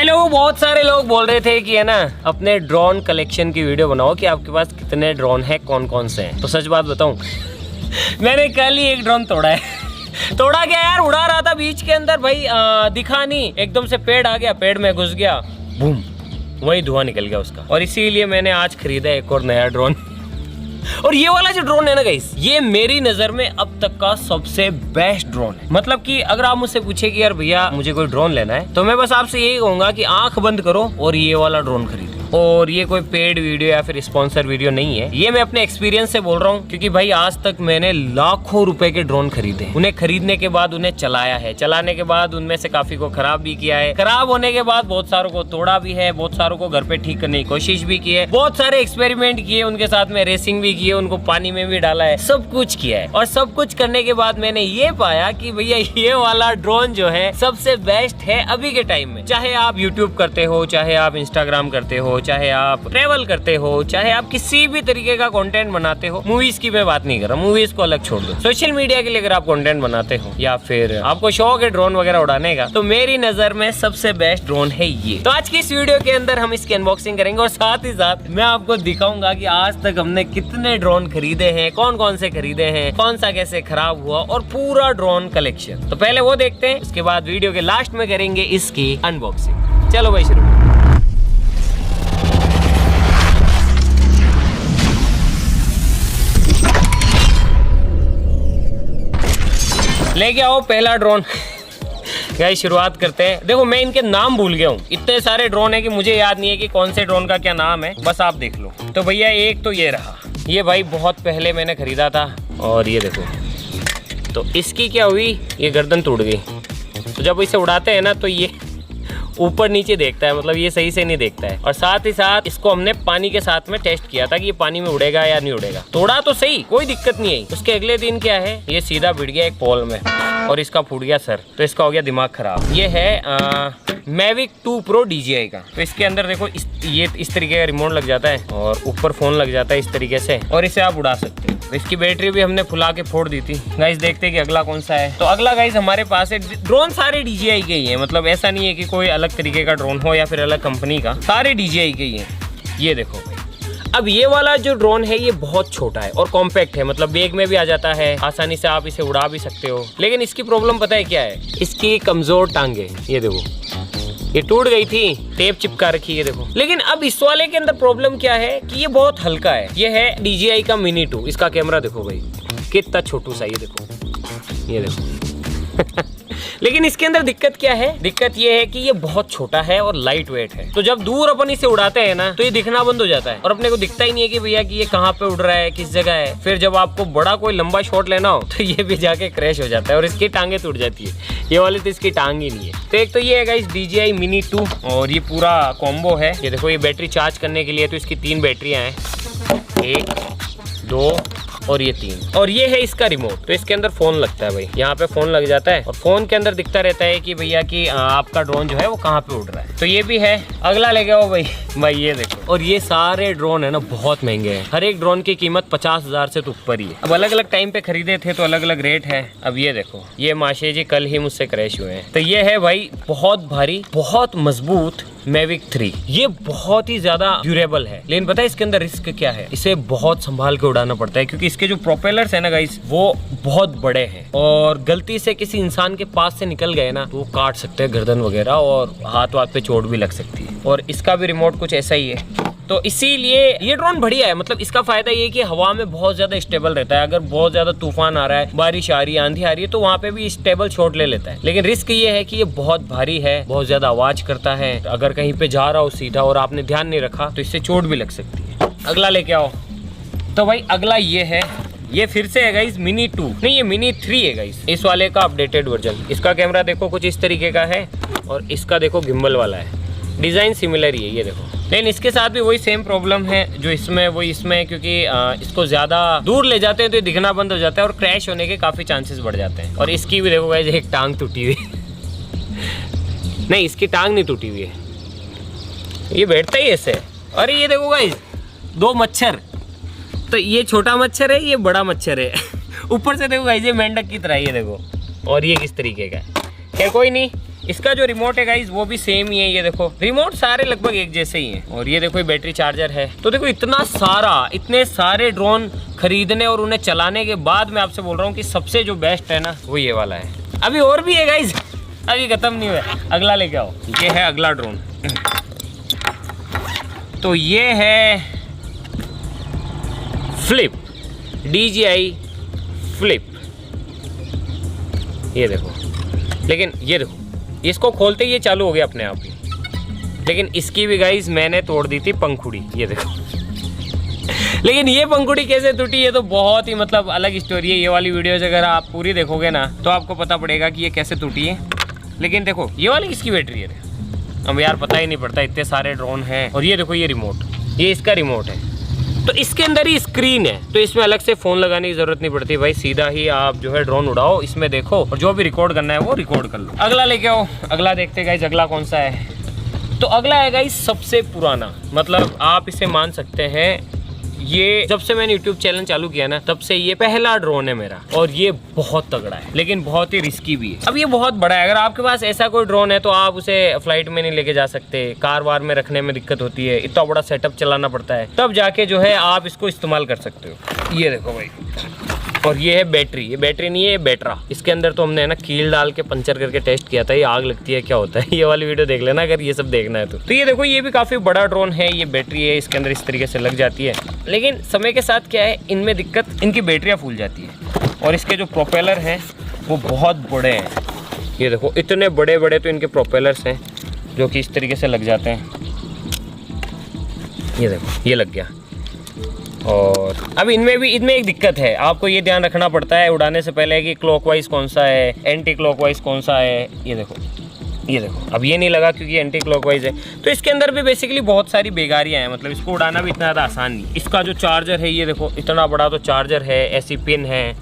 लोगों, बहुत सारे लोग बोल रहे थे कि है ना अपने ड्रोन कलेक्शन की वीडियो बनाओ कि आपके पास कितने ड्रोन है, कौन कौन से हैं। तो सच बात बताऊं, मैंने कल ही एक ड्रोन तोड़ा है। तोड़ा क्या यार, उड़ा रहा था बीच के अंदर भाई, दिखा नहीं, एकदम से पेड़ आ गया, पेड़ में घुस गया, बूम, वही धुआं निकल गया उसका। और इसीलिए मैंने आज खरीदा एक और नया ड्रोन। और ये वाला जो ड्रोन है ना गाइस, ये मेरी नजर में अब तक का सबसे बेस्ट ड्रोन है। मतलब कि अगर आप मुझसे पूछे कि यार भैया मुझे कोई ड्रोन लेना है, तो मैं बस आपसे यही कहूंगा कि आंख बंद करो और ये वाला ड्रोन खरीदो। और ये कोई पेड वीडियो या फिर स्पॉन्सर वीडियो नहीं है, ये मैं अपने एक्सपीरियंस से बोल रहा हूँ। क्योंकि भाई आज तक मैंने लाखों रुपए के ड्रोन खरीदे, उन्हें खरीदने के बाद उन्हें चलाया है, चलाने के बाद उनमें से काफी को खराब भी किया है, खराब होने के बाद बहुत सारों को तोड़ा भी है, बहुत सारों को घर पे ठीक करने की कोशिश भी की है, बहुत सारे एक्सपेरिमेंट किए उनके साथ में, रेसिंग भी की है, उनको पानी में भी डाला है, सब कुछ किया है। और सब कुछ करने के बाद मैंने ये पाया कि भैया ये वाला ड्रोन जो है सबसे बेस्ट है अभी के टाइम में। चाहे आप यूट्यूब करते हो, चाहे आप इंस्टाग्राम करते हो, चाहे आप ट्रेवल करते हो, चाहे आप किसी भी तरीके का कंटेंट बनाते हो, मूवीज की मैं बात नहीं कर रहा, मूवीज को अलग छोड़ दो, सोशल मीडिया के लिए अगर आप कंटेंट बनाते हो या फिर आपको शौक है ड्रोन वगैरह उड़ाने का, तो मेरी नजर में सबसे बेस्ट ड्रोन है ये। तो आज की इस वीडियो के अंदर हम इसकी अनबॉक्सिंग करेंगे और साथ ही साथ मैं आपको दिखाऊंगा कि आज तक हमने कितने ड्रोन खरीदे हैं, कौन कौन से खरीदे हैं, कौन सा कैसे खराब हुआ, और पूरा ड्रोन कलेक्शन। तो पहले वो देखते हैं, उसके बाद वीडियो के लास्ट में करेंगे इसकी अनबॉक्सिंग। चलो भाई शुरू। लेके आओ पहला ड्रोन। गाइस शुरुआत करते हैं। देखो मैं इनके नाम भूल गया हूँ, इतने सारे ड्रोन है कि मुझे याद नहीं है कि कौन से ड्रोन का क्या नाम है, बस आप देख लो। तो भैया एक तो ये रहा, ये भाई बहुत पहले मैंने खरीदा था, और ये देखो। तो इसकी क्या हुई, ये गर्दन टूट गई। तो जब इसे उड़ाते हैं ना तो ये ऊपर नीचे देखता है, मतलब ये सही से नहीं देखता है। और साथ ही साथ इसको हमने पानी के साथ में टेस्ट किया था कि ये पानी में उड़ेगा या नहीं उड़ेगा। तोड़ा तो सही, कोई दिक्कत नहीं आई। उसके अगले दिन क्या है, ये सीधा भिड़ गया एक पोल में और इसका फूट गया सर, तो इसका हो गया दिमाग खराब। ये है Mavic 2 Pro DJI का। तो इसके अंदर देखो इस तरीके का रिमोट लग जाता है और ऊपर फोन लग जाता है इस तरीके से, और इसे आप उड़ा सकते हो। इसकी बैटरी भी हमने फुला के फोड़ दी थी। गाइस देखते हैं कि अगला कौन सा है। तो अगला गाइस हमारे पास है, ड्रोन सारे DJI के ही है, मतलब ऐसा नहीं है कि कोई अलग तरीके का ड्रोन हो या फिर अलग कंपनी का, सारे DJI के ही है। ये देखो भाई, अब ये वाला जो ड्रोन है ये बहुत छोटा है और कॉम्पैक्ट है, मतलब बैग में भी आ जाता है, आसानी से आप इसे उड़ा भी सकते हो। लेकिन इसकी प्रॉब्लम पता है क्या है, इसकी कमजोर टांगे। ये देखो ये टूट गई थी, टेप चिपका रखी है देखो। लेकिन अब इस वाले के अंदर प्रॉब्लम क्या है कि ये बहुत हल्का है। ये है DJI का Mini 2। इसका कैमरा देखो भाई कितना छोटू सा, ये देखो, ये देखो। लेकिन इसके अंदर दिक्कत क्या है, दिक्कत ये है कि ये बहुत छोटा है और लाइट वेट है। तो जब दूर अपन इसे उड़ाते हैं ना तो ये दिखना बंद हो जाता है और अपने को दिखता ही नहीं है कि भैया कि ये कहाँ पे उड़ रहा है, किस जगह है। फिर जब आपको बड़ा कोई लंबा शॉट लेना हो तो ये भी जाके क्रैश हो जाता है और इसकी टांगे टूट जाती है। ये वाली तो इसकी टांग ही नहीं है। तो एक तो ये है गाइस DJI Mini 2 और ये पूरा कॉम्बो है। ये देखो ये बैटरी चार्ज करने के लिए तो इसकी 3 बैटरियां हैं, 1, 2 और ये 3। और ये है इसका रिमोट। तो इसके अंदर फोन लगता है भाई, यहाँ पे फोन लग जाता है और फोन के अंदर दिखता रहता है कि भैया कि आपका ड्रोन जो है वो कहाँ पे उड़ रहा है। तो ये भी है। अगला लेके आओ भाई ये देखो। और ये सारे ड्रोन है ना बहुत महंगे हैं, हर एक ड्रोन की कीमत 50,000 से तो ऊपर ही है। अब अलग अलग टाइम पे खरीदे थे तो अलग अलग रेट है। अब ये देखो, ये माशे जी कल ही मुझसे क्रैश हुए हैं। तो ये है भाई बहुत भारी, बहुत मजबूत Mavic 3। ये बहुत ही ज्यादा ड्यूरेबल है, लेकिन पता है इसके अंदर रिस्क क्या है, इसे बहुत संभाल के उड़ाना पड़ता है क्योंकि इसके जो प्रोपेलर्स है ना गाइस वो बहुत बड़े हैं और गलती से किसी इंसान के पास से निकल गए ना तो वो काट सकते हैं गर्दन वगैरह और हाथ वाथ पे चोट भी लग सकती है। और इसका भी रिमोट कुछ ऐसा ही है। तो इसीलिए ये ड्रोन बढ़िया है। मतलब इसका फायदा ये है कि हवा में बहुत ज्यादा स्टेबल रहता है। अगर बहुत ज्यादा तूफान आ रहा है, बारिश आ रही है, आंधी आ रही है तो वहाँ पे भी स्टेबल शॉट ले लेता है। लेकिन रिस्क ये है कि ये बहुत भारी है, बहुत ज्यादा आवाज करता है। अगर कहीं पे जा रहा हो सीधा और आपने ध्यान नहीं रखा तो इससे चोट भी लग सकती है। अगला लेके आओ। तो भाई अगला ये है, ये फिर से है गाइस Mini 2, नहीं ये Mini 3 है गाइस, इस वाले का अपडेटेड वर्जन। इसका कैमरा देखो कुछ इस तरीके का है और इसका देखो गिम्बल वाला है। डिजाइन सिमिलर ही है ये देखो, लेकिन इसके साथ भी वही सेम प्रॉब्लम है जो इसमें वही इसमें, क्योंकि इसको ज्यादा दूर ले जाते हैं तो ये दिखना बंद हो जाता है और क्रैश होने के काफी चांसेस बढ़ जाते हैं। और इसकी भी देखो गाइस एक टांग टूटी हुई नहीं इसकी टांग नहीं टूटी हुई है, ये बैठता ही ऐसे। अरे ये देखो गाइस 2 मच्छर, तो ये छोटा मच्छर है, ये बड़ा मच्छर है ऊपर से देखो गाइस ये मेंढक की तरह, ये देखो। और ये किस तरीके का है, खैर कोई नहीं, इसका जो रिमोट है गाइज वो भी सेम ही है। ये देखो रिमोट सारे लगभग एक जैसे ही हैं। और ये देखो ये बैटरी चार्जर है। तो देखो इतने सारे ड्रोन खरीदने और उन्हें चलाने के बाद मैं आपसे बोल रहा हूँ कि सबसे जो बेस्ट है ना वो ये वाला है। अभी और भी है गाइज, अभी खत्म नहीं हुआ, अगला लेके आओ। ये है अगला ड्रोन। तो ये है फ्लिप, DJI फ्लिप। ये देखो, लेकिन ये देखो इसको खोलते ही ये चालू हो गया अपने आप ही। लेकिन इसकी भी गाइस मैंने तोड़ दी थी पंखुड़ी, ये देखो। लेकिन ये पंखुड़ी कैसे टूटी ये तो बहुत ही मतलब अलग स्टोरी है। ये वाली वीडियोस अगर आप पूरी देखोगे ना तो आपको पता पड़ेगा कि ये कैसे टूटी है। लेकिन देखो ये वाली किसकी बैटरी है, अब यार पता ही नहीं पड़ता, इतने सारे ड्रोन हैं। और ये देखो ये रिमोट, ये इसका रिमोट है। तो इसके अंदर ही स्क्रीन है, तो इसमें अलग से फ़ोन लगाने की ज़रूरत नहीं पड़ती भाई, सीधा ही आप जो है ड्रोन उड़ाओ, इसमें देखो और जो भी रिकॉर्ड करना है वो रिकॉर्ड कर लो। अगला लेके आओ, अगला देखते गाइस अगला कौन सा है। तो अगला है गाइस सबसे पुराना, मतलब आप इसे मान सकते हैं ये जब से मैंने YouTube चैनल चालू किया ना तब से ये पहला ड्रोन है मेरा। और ये बहुत तगड़ा है लेकिन बहुत ही रिस्की भी है। अब ये बहुत बड़ा है, अगर आपके पास ऐसा कोई ड्रोन है तो आप उसे फ्लाइट में नहीं लेके जा सकते, कार वार में रखने में दिक्कत होती है, इतना बड़ा सेटअप चलाना पड़ता है, तब जाके जो है आप इसको इस्तेमाल कर सकते हो। ये देखो भाई, और ये है बैटरी, ये बैटरी नहीं है ये बैटरा। इसके अंदर तो हमने है ना कील डाल के पंचर करके टेस्ट किया था, ये आग लगती है क्या होता है, ये वाली वीडियो देख लेना अगर ये सब देखना है तो ये देखो ये भी काफ़ी बड़ा ड्रोन है। ये बैटरी है इसके अंदर इस तरीके से लग जाती है, लेकिन समय के साथ क्या है इनमें दिक्कत, इनकी बैटरियाँ फूल जाती है। और इसके जो प्रोपेलर हैं वो बहुत बड़े हैं, ये देखो इतने बड़े बड़े तो इनके प्रोपेलर्स हैं जो कि इस तरीके से लग जाते हैं। ये देखो ये लग गया। और अब इनमें एक दिक्कत है, आपको ये ध्यान रखना पड़ता है उड़ाने से पहले कि क्लॉकवाइज कौन सा है, एंटी क्लॉकवाइज कौन सा है। ये देखो अब ये नहीं लगा क्योंकि एंटी क्लॉकवाइज है। तो इसके अंदर भी बेसिकली बहुत सारी बेगारियां हैं, मतलब इसको उड़ाना भी इतना ज़्यादा आसान नहीं। इसका जो चार्जर है ये देखो इतना बड़ा तो चार्जर है, ऐसी पिन है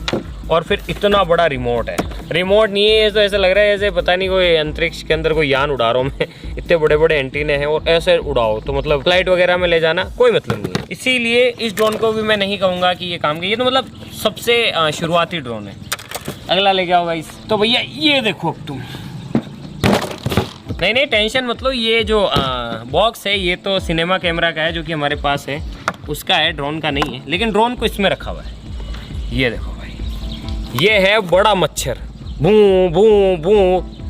और फिर इतना बड़ा रिमोट है। रिमोट नहीं है ये तो ऐसा लग रहा है जैसे पता नहीं कोई अंतरिक्ष के अंदर कोई यान उड़ा रहा हूँ मैं। इतने बड़े बड़े एंटीने हैं और ऐसे उड़ाओ तो मतलब फ्लाइट वगैरह में ले जाना कोई मतलब नहीं है। इसीलिए इस ड्रोन को भी मैं नहीं कहूँगा कि ये काम की, ये तो मतलब सबसे शुरुआती ड्रोन है। अगला लेके आओ गाइस। तो भैया ये देखो तुम, नहीं टेंशन मतलब ये जो बॉक्स है ये तो सिनेमा कैमरा का है जो कि हमारे पास है, उसका है, ड्रोन का नहीं है। लेकिन ड्रोन को इसमें रखा हुआ है। ये देखो भाई, ये है बड़ा मच्छर, भू भू भू,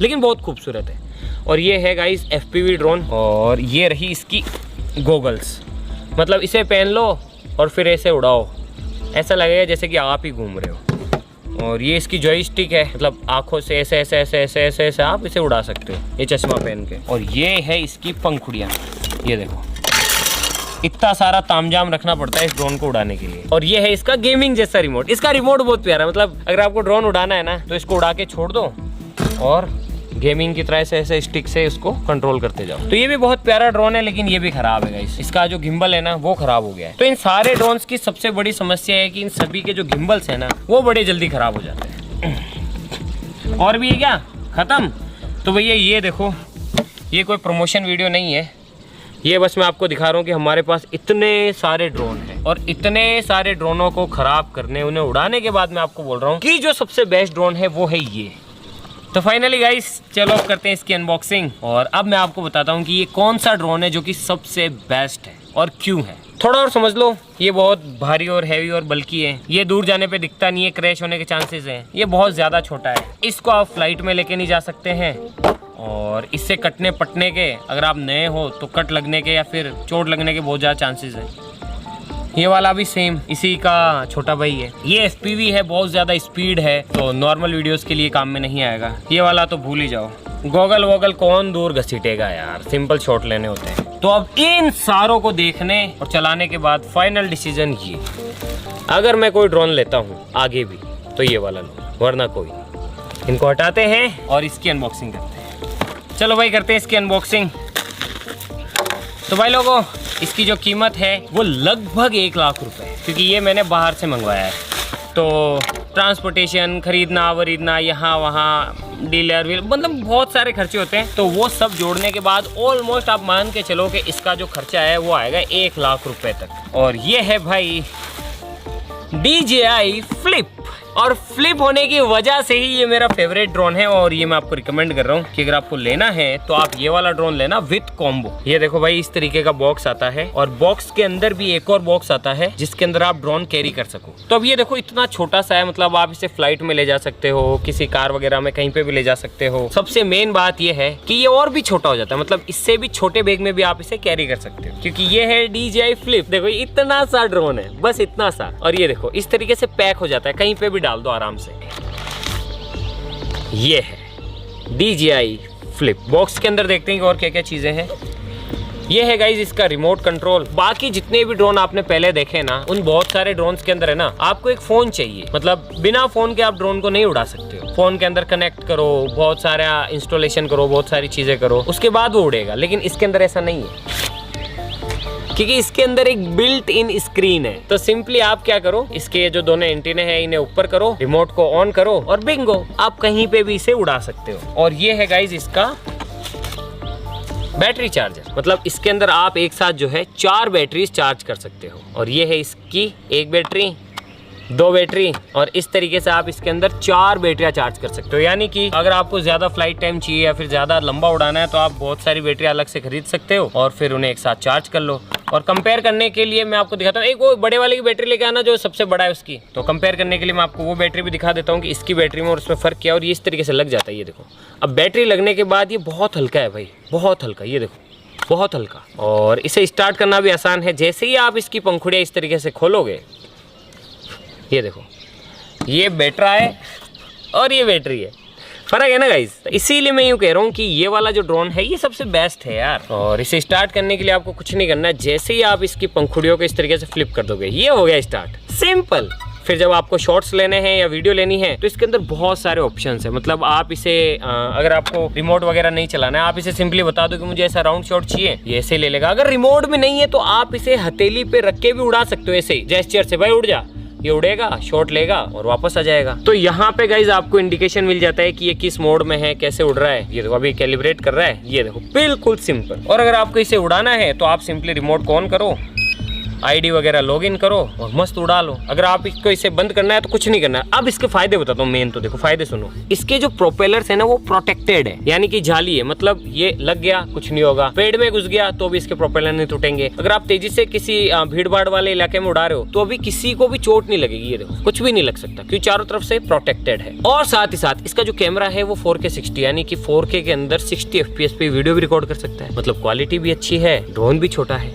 लेकिन बहुत खूबसूरत है। और ये है गाइस FPV ड्रोन। और ये रही इसकी गोगल्स, मतलब इसे पहन लो और फिर ऐसे उड़ाओ, ऐसा लगेगा जैसे कि आप ही घूम रहे हो। और ये इसकी जॉयस्टिक है, मतलब आंखों से ऐसे ऐसे ऐसे ऐसे ऐसे ऐसे आप इसे उड़ा सकते हो ये चश्मा पहन के। और ये है इसकी पंखुड़ियाँ, ये देखो इतना सारा तामझाम रखना पड़ता है इस ड्रोन को उड़ाने के लिए। और ये है इसका गेमिंग जैसा रिमोट। इसका रिमोट बहुत प्यारा, मतलब अगर आपको ड्रोन उड़ाना है ना तो इसको उड़ा के छोड़ दो और गेमिंग की तरह से ऐसे स्टिक से इसको कंट्रोल करते जाओ। तो ये भी बहुत प्यारा ड्रोन है, लेकिन ये भी खराब है गाइस, इसका जो गिम्बल है ना वो खराब हो गया है। तो इन सारे ड्रोन्स की सबसे बड़ी समस्या है कि इन सभी के जो गिम्बल्स है ना वो बड़े जल्दी खराब हो जाते हैं। और भी है क्या खत्म? तो भैया ये देखो, ये कोई प्रमोशन वीडियो नहीं है, ये बस मैं आपको दिखा रहा हूँ कि हमारे पास इतने सारे ड्रोन हैं और इतने सारे ड्रोनों को खराब करने, उन्हें उड़ाने के बाद मैं आपको बोल रहा हूँ कि जो सबसे बेस्ट ड्रोन है वो है ये। तो फाइनली गाइस चलो अब करते हैं इसकी अनबॉक्सिंग। और अब मैं आपको बताता हूँ कि ये कौन सा ड्रोन है जो कि सबसे बेस्ट है और क्यों है। थोड़ा और समझ लो, ये बहुत भारी और हैवी और बल्कि है, ये दूर जाने पे दिखता नहीं है, क्रैश होने के चांसेस हैं, ये बहुत ज़्यादा छोटा है, इसको आप फ्लाइट में लेके नहीं जा सकते हैं। और इससे कटने पटने के, अगर आप नए हो तो कट लगने के या फिर चोट लगने के बहुत ज़्यादा चांसेस हैं। ये वाला भी सेम इसी का छोटा भाई है। ये FPV है, बहुत ज़्यादा स्पीड है, तो नॉर्मल वीडियोस के लिए काम में नहीं आएगा। ये वाला तो भूल ही जाओ, गॉगल वॉगल कौन दूर घसीटेगा यार, सिंपल शॉट लेने होते हैं। तो अब इन सारों को देखने और चलाने के बाद फाइनल डिसीजन ये, अगर मैं कोई ड्रोन लेता हूँ आगे भी तो ये वाला लो, वरना कोई नहीं। इनको हटाते हैं और इसकी अनबॉक्सिंग करते हैं। चलो भाई करते हैं इसकी अनबॉक्सिंग। तो भाई लोगों, इसकी जो कीमत है वो लगभग 1 लाख रुपए, क्योंकि ये मैंने बाहर से मंगवाया है। तो ट्रांसपोर्टेशन, खरीदना वरीदना, यहाँ वहाँ डीलर व्हील, मतलब बहुत सारे खर्चे होते हैं। तो वो सब जोड़ने के बाद ऑलमोस्ट आप मान के चलो कि इसका जो खर्चा है वो आएगा 1 लाख रुपए तक। और ये है भाई DJI फ्लिप और फ्लिप होने की वजह से ही ये मेरा फेवरेट ड्रोन है और ये मैं आपको रिकमेंड कर रहा हूँ कि अगर आपको लेना है तो आप ये वाला ड्रोन लेना विद कॉम्बो। ये देखो भाई, इस तरीके का बॉक्स आता है और बॉक्स के अंदर भी एक और बॉक्स आता है जिसके अंदर आप ड्रोन कैरी कर सको। तो अब ये देखो इतना छोटा सा है, मतलब आप इसे फ्लाइट में ले जा सकते हो, किसी कार वगैरह में कहीं पे भी ले जा सकते हो। सबसे मेन बात ये है कि ये और भी छोटा हो जाता है, मतलब इससे भी छोटे बैग में भी आप इसे कैरी कर सकते हो क्योंकि ये है DJI फ्लिप। देखो इतना सा ड्रोन है, बस इतना सा, और ये देखो इस तरीके से पैक हो जाता है, कहीं पे भी डाल दो आराम से। ये है DJI फ्लिप। बॉक्स के अंदर देखते हैं कि और क्या क्या चीजें हैं। ये है गाइज इसका रिमोट कंट्रोल। बाकी जितने भी ड्रोन आपने पहले देखे ना, उन बहुत सारे ड्रोन्स के अंदर है ना आपको एक फोन चाहिए, मतलब बिना फोन के आप ड्रोन को नहीं उड़ा सकते हो। फोन के अंदर कनेक्ट करो, बहुत सारा इंस्टॉलेशन करो, बहुत सारी चीजें करो, उसके बाद वो उड़ेगा। लेकिन इसके अंदर ऐसा नहीं है क्योंकि इसके अंदर एक बिल्ट इन स्क्रीन है। तो सिंपली आप क्या करो, इसके जो दोनों एंटीने हैं इन्हें ऊपर करो, रिमोट को ऑन करो और बिंगो, आप कहीं पे भी इसे उड़ा सकते हो। और ये है गाइज इसका बैटरी चार्जर, मतलब इसके अंदर आप एक साथ जो है 4 बैटरीज चार्ज कर सकते हो। और ये है इसकी 1 बैटरी, 2 बैटरी, और इस तरीके से आप इसके अंदर 4 बैटरियां चार्ज कर सकते हो। यानी कि अगर आपको ज्यादा फ्लाइट टाइम चाहिए या फिर ज्यादा लंबा उड़ाना है तो आप बहुत सारी बैटरी अलग से खरीद सकते हो और फिर उन्हें एक साथ चार्ज कर लो। और कंपेयर करने के लिए मैं आपको दिखाता हूँ, एक वो बड़े वाले की बैटरी लेके आना जो सबसे बड़ा है उसकी। तो कंपेयर करने के लिए मैं आपको वो बैटरी भी दिखा देता हूँ कि इसकी बैटरी में और उसमें फर्क क्या है। और ये इस तरीके से लग जाता है, ये देखो। अब बैटरी लगने के बाद ये बहुत हल्का है भाई, बहुत हल्का, ये देखो बहुत हल्का। और इसे स्टार्ट करना भी आसान है। जैसे ही आप इसकी पंखुड़ियाँ इस तरीके से खोलोगे, ये देखो ये बैटरा है और ये बैटरी है, फर्क है ना गाइस। इसीलिए मैं यूँ कह रहा हूँ कि ये वाला जो ड्रोन है ये सबसे बेस्ट है यार। और इसे स्टार्ट करने के लिए आपको कुछ नहीं करना है, जैसे ही आप इसकी पंखुड़ियों को इस तरीके से फ्लिप कर दोगे, ये हो गया स्टार्ट, सिंपल। फिर जब आपको शॉर्ट्स लेने हैं या वीडियो लेनी है तो इसके अंदर बहुत सारे ऑप्शंस है। मतलब आप इसे अगर आपको रिमोट वगैरह नहीं चलाना है, आप इसे सिंपली बता दो कि मुझे ऐसा राउंड शॉट चाहिए, ये ऐसे ले लेगा। अगर रिमोट भी नहीं है तो आप इसे हथेली पे रख के भी उड़ा सकते हो, ऐसे ही जेस्चर से, भाई उड़ जा, ये उड़ेगा, शॉट लेगा और वापस आ जाएगा। तो यहाँ पे गाइज आपको इंडिकेशन मिल जाता है कि ये किस मोड में है, कैसे उड़ रहा है। ये देखो अभी कैलिब्रेट कर रहा है, ये देखो बिल्कुल सिंपल। और अगर आपको इसे उड़ाना है तो आप सिंपली रिमोट को ऑन करो, आईडी वगैरह लॉगिन करो और मस्त उड़ा लो। अगर आप इसको इसे बंद करना है तो कुछ नहीं करना है। अब इसके फायदे बताता हूँ, मेन तो देखो फायदे सुनो। इसके जो प्रोपेलर्स है ना वो प्रोटेक्टेड है, यानी कि जाली है, मतलब ये लग गया कुछ नहीं होगा, पेड़ में घुस गया तो भी इसके प्रोपेलर नहीं टूटेंगे। अगर आप तेजी से किसी भीड़ भाड़ वाले इलाके में उड़ा रहे हो तो अभी किसी को भी चोट नहीं लगेगी, ये देखो कुछ भी नहीं लग सकता क्योंकि चारों तरफ से प्रोटेक्टेड है। और साथ ही साथ इसका जो कैमरा है वो 4K 60 यानी कि 4K के अंदर 60 FPS पे वीडियो भी रिकॉर्ड कर सकता है, मतलब क्वालिटी भी अच्छी है, ड्रोन भी छोटा है।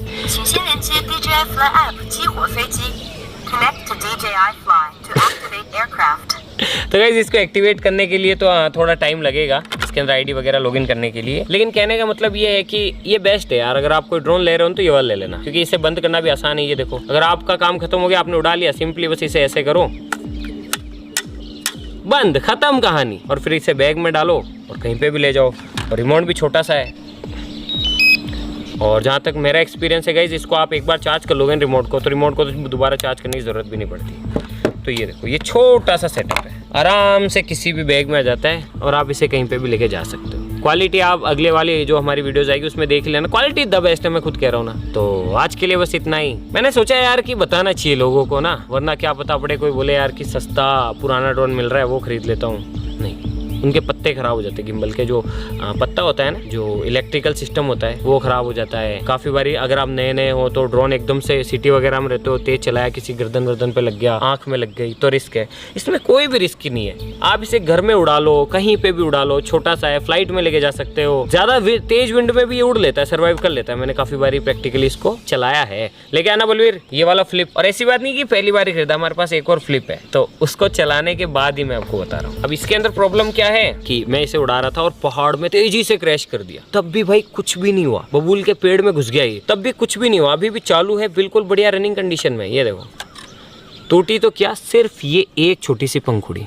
तो गाइस इसको एक्टिवेट करने के लिए तो थोड़ा टाइम लगेगा, इसके अंदर आईडी वगैरह लॉगिन करने के लिए। लेकिन कहने का मतलब ये है कि ये बेस्ट है यार। अगर आप कोई ड्रोन ले रहे हो तो ये वाला ले लेना, क्योंकि इसे बंद करना भी आसान है। ये देखो अगर आपका काम खत्म हो गया, आपने उड़ा लिया, सिंपली बस इसे ऐसे करो, बंद, खत्म कहानी। और फिर इसे बैग में डालो और कहीं पे भी ले जाओ। और रिमोट भी छोटा सा है। और जहाँ तक मेरा एक्सपीरियंस है गाइस, इसको आप एक बार चार्ज कर लोगे रिमोट को तो दोबारा चार्ज करने की ज़रूरत भी नहीं पड़ती। तो ये देखो ये छोटा सा सेटअप है, आराम से किसी भी बैग में आ जाता है और आप इसे कहीं पे भी लेके जा सकते हो। क्वालिटी आप अगले वाली जो हमारी वीडियोस आएगी उसमें देख लेना, क्वालिटी द बेस्ट है, मैं खुद कह रहा हूँ ना। तो आज के लिए बस इतना ही। मैंने सोचा यार कि बताना चाहिए लोगों को ना, वरना क्या पता पड़े कोई बोले यार कि सस्ता पुराना ड्रोन मिल रहा है वो खरीद लेता हूँ। नहीं, उनके पत्ते खराब हो जाते हैं, गिम्बल के जो पत्ता होता है ना, जो इलेक्ट्रिकल सिस्टम होता है वो खराब हो जाता है। काफ़ी बारी अगर आप नए नए हो तो ड्रोन एकदम से सिटी वगैरह में रहते हो, तेज चलाया, किसी गर्दन पे लग गया, आंख में लग गई तो रिस्क है। इसमें कोई भी रिस्क नहीं है, आप इसे घर में उड़ा लो, कहीं पे भी उड़ा लो, छोटा सा है, फ्लाइट में लेके जा सकते हो। ज़्यादा तेज विंड में भी ये उड़ लेता है, सर्वाइव कर लेता है। मैंने काफ़ी बारी प्रैक्टिकली इसको चलाया है। लेके आना बलवीर ये वाला फ्लिप। और ऐसी बात नहीं कि पहली बार ही खरीदा, हमारे पास एक और फ्लिप है, तो उसको चलाने के बाद ही मैं आपको बता रहा हूँ। अब इसके अंदर प्रॉब्लम क्या है कि मैं इसे उड़ा रहा था और पहाड़ में तेजी से क्रैश कर दिया, तब भी भाई कुछ भी नहीं हुआ। बबूल के पेड़ में घुस गया ये, तब भी कुछ भी नहीं हुआ, अभी भी चालू है, बिल्कुल बढ़िया रनिंग कंडीशन में। ये देखो टूटी तो क्या, सिर्फ ये एक छोटी सी पंखुड़ी,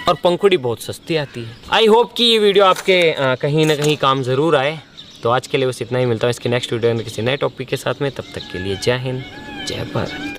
और पंखुड़ी बहुत सस्ती आती है। आई होप कि ये वीडियो आपके कहीं ना कहीं काम जरूर आए। तो आज के लिए बस इतना ही, मिलता हूँ इसके नेक्स्ट वीडियो में किसी नए टॉपिक के साथ में। तब तक के लिए जय हिंद, जय भारत।